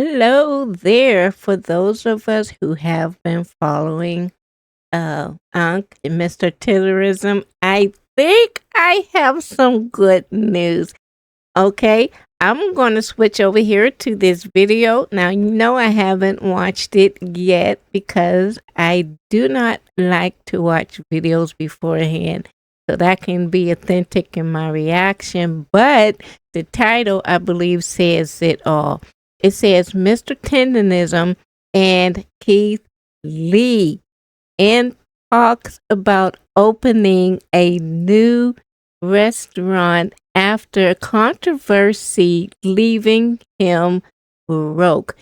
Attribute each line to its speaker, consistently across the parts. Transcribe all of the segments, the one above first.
Speaker 1: Hello there. For those of us who have been following Unc and Mr. Tillerism, I think I have some good news. Okay, I'm going to switch over here to this video. Now, I haven't watched it yet because I do not like to watch videos beforehand. So that can be authentic in my reaction. But the title, I believe, says it all. It says Mr. Tendernism and Keith Lee and talks about opening a new restaurant after controversy leaving him broke.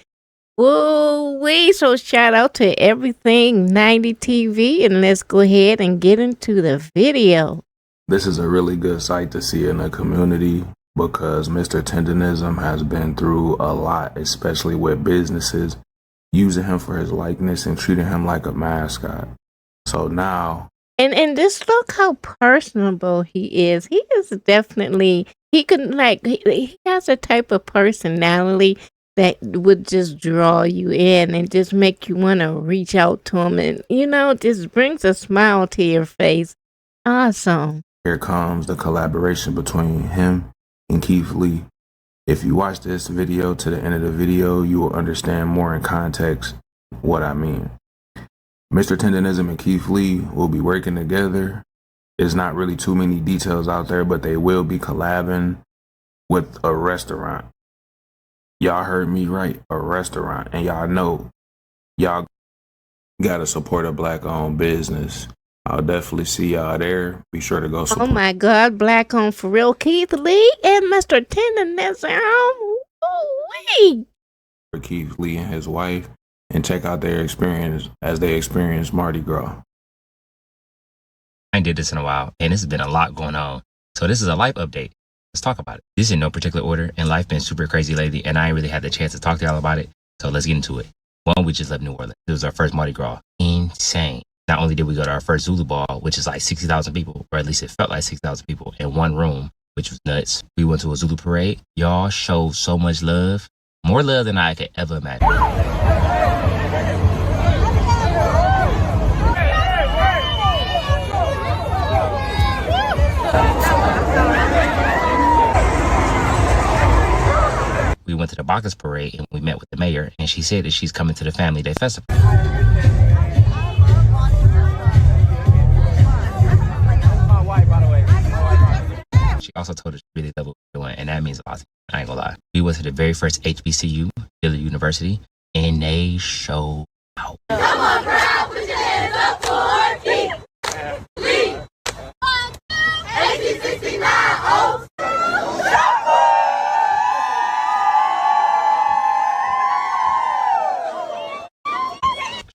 Speaker 1: Woo-wee! So shout out to everything 90 TV, and let's go ahead and get into the video.
Speaker 2: This is a really good sight to see in the community because Mr. Tendernism has been through a lot, especially with businesses using him for his likeness and treating him like a mascot. So now,
Speaker 1: and just look how personable he is. He is definitely, he has a type of personality that would just draw you in and just make you want to reach out to him, and just brings a smile to your face. Awesome.
Speaker 2: here comes the collaboration between him and Keith Lee. If you watch this video to the end of the video, you will understand more in context what I mean. Mr. Tendernism and Keith Lee will be working together. There's not really too many details out there, but they will be collabing with a restaurant. Y'all heard me right, a restaurant. And y'all know, y'all gotta support a black-owned business. I'll definitely see y'all there. Be sure to go support.
Speaker 1: Oh my God, black on for real, Keith Lee and Mr. Tendernism. Ooh-wee.
Speaker 2: Keith Lee and his wife, and check out their experience as they experience Mardi Gras.
Speaker 3: I ain't did this in a while, and this has been a lot going on. So this is a life update. Let's talk about it. This is in no particular order, and life been super crazy lately, and I ain't really had the chance to talk to y'all about it. So let's get into it. One, we just left New Orleans. It was our first Mardi Gras. Insane. Not only did we go to our first Zulu ball, which is like 60,000 people, or at least it felt like 60,000 people in one room, which was nuts. We went to a Zulu parade. Y'all showed so much love. More love than I could ever imagine. We went to the Bacchus parade and we met with the mayor, and she said that she's coming to the Family Day Festival. She also told us she really loved what we were doing, and that means a lot to me. I ain't gonna lie. We went to the very first HBCU, Dillard University, and they showed out.
Speaker 4: Come on, crowd, put your hands up for Keith Lee. 1869, oh.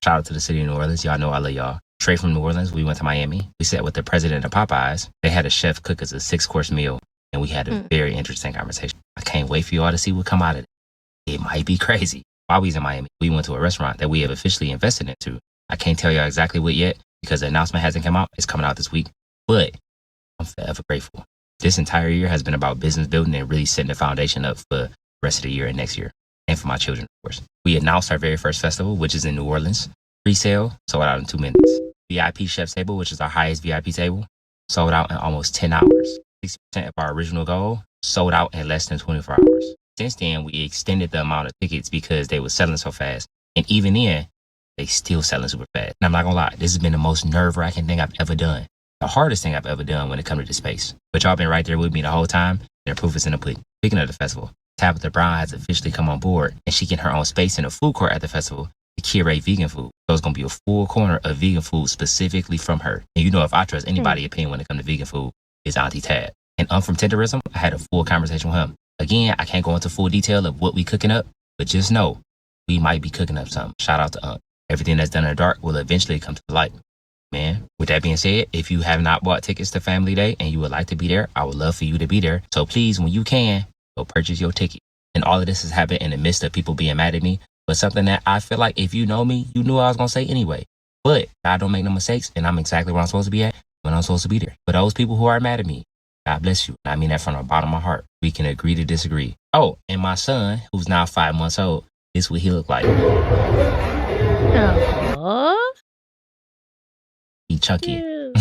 Speaker 3: Shout out to the city of New Orleans. Y'all know I love y'all. Straight from New Orleans, we went to Miami. We sat with the president of Popeyes. They had a chef cook us a 6-course meal, and we had a very interesting conversation. I can't wait for y'all to see what come out of it. It might be crazy. While we was in Miami, we went to a restaurant that we have officially invested into. I can't tell y'all exactly what yet because the announcement hasn't come out. It's coming out this week, but I'm forever grateful. This entire year has been about business building and really setting the foundation up for the rest of the year and next year, and for my children, of course. We announced our very first festival, which is in New Orleans. Pre-sale, sold out in 2 minutes. VIP chef's table, which is our highest VIP table, sold out in almost 10 hours. 60% of our original goal, sold out in less than 24 hours. Since then, we extended the amount of tickets because they were selling so fast. And even then, they still selling super fast. And I'm not gonna lie, this has been the most nerve-wracking thing I've ever done. The hardest thing I've ever done when it comes to this space. But y'all been right there with me the whole time, and the proof is in the pudding. Speaking of the festival, Tabitha Brown has officially come on board, and she get her own space in the food court at the festival to curate vegan food. So it's going to be a full corner of vegan food specifically from her. And you know, if I trust anybody's opinion when it comes to vegan food, it's Auntie Tab. And from Tenderism, I had a full conversation with him. Again, I can't go into full detail of what we cooking up, but just know we might be cooking up something. Shout out to everything that's done in the dark will eventually come to the light. Man, with that being said, if you have not bought tickets to Family Day and you would like to be there, I would love for you to be there. So please, when you can, go purchase your ticket. And all of this has happened in the midst of people being mad at me, but something that I feel like if you know me, you knew I was going to say anyway. But God don't make no mistakes, and I'm exactly where I'm supposed to be at when I'm supposed to be there. For those people who are mad at me, God bless you. I mean that from the bottom of my heart. We can agree to disagree. Oh, and my son, who's now 5 months old, This is what he looked like.
Speaker 1: Oh,
Speaker 3: He chunky.
Speaker 1: cute.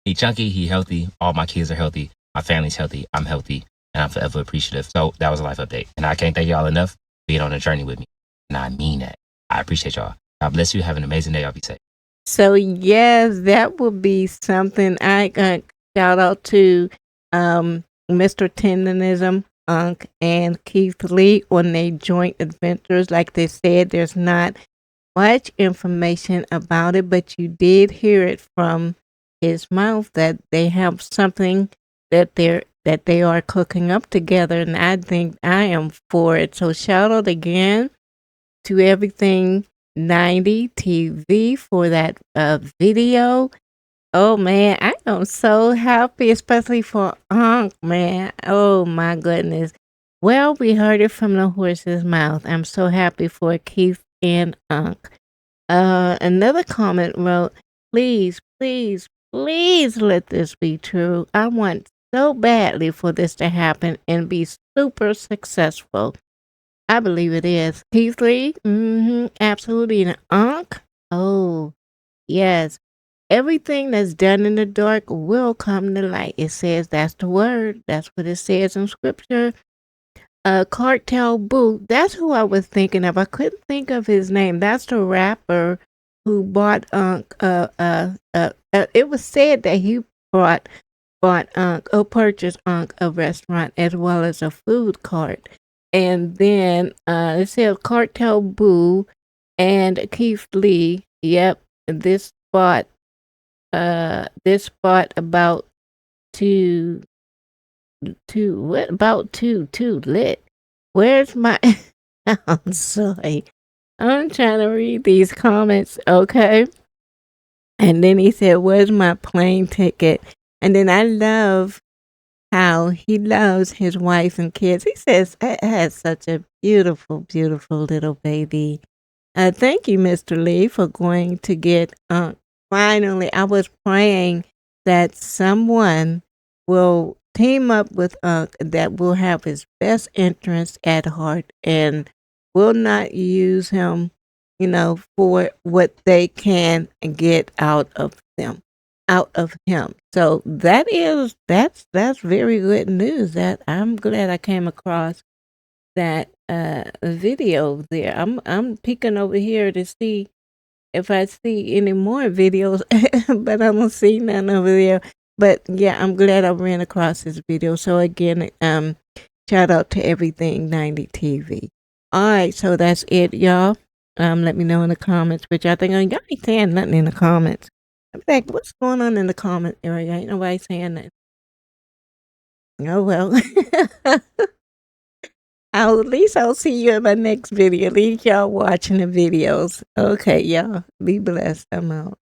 Speaker 3: He chunky, he healthy. All my kids are healthy. My family's healthy. I'm healthy. And I'm forever appreciative. So that was a life update. And I can't thank y'all enough for being on a journey with me. And I mean that. I appreciate y'all. God bless you. Have an amazing day. Y'all be safe.
Speaker 1: So yes, that would be something. I shout out to Mr. Tendernism and Keith Lee on their joint adventures. Like they said, there's not much information about it, but you did hear it from his mouth that they have something that they are cooking up together, and I think I am for it. So shout out again to everything 90 TV for that video. Oh man, I am so happy, especially for Unc, man. Oh my goodness. Well, we heard it from the horse's mouth. I'm so happy for Keith and Unc. Another comment wrote, please, please, please let this be true. I want so badly for this to happen and be super successful. I believe it is. Keith Lee, absolutely. And Unc, oh, yes. Everything that's done in the dark will come to light. It says that's the word. That's what it says in scripture. Cartel Boo, that's who I was thinking of. I couldn't think of his name. That's the rapper who bought Unc. It was said that he bought Unc or purchased Unc a restaurant as well as a food cart. And then it says Cartel Boo and Keith Lee. Yep, this spot about two lit. Where's my I'm sorry. I'm trying to read these comments, okay? And then he said, where's my plane ticket? And then I love how he loves his wife and kids. He says, I had such a beautiful, beautiful little baby. Thank you, Mr. Lee, for going to get finally. I was praying that someone will team up with Unc that will have his best interests at heart and will not use him, for what they can get out of him. So that's very good news. That I'm glad I came across that video there. I'm peeking over here to see if I see any more videos, but I don't see none over there. But yeah, I'm glad I ran across this video. So again, shout out to Everything 90 TV. All right, so that's it, y'all. Let me know in the comments what y'all think. Y'all ain't saying nothing in the comments. I'm like, what's going on in the comment area? Ain't nobody saying nothing. Oh well. At least I'll see you in my next video. At least y'all watching the videos. Okay, y'all. Be blessed. I'm out.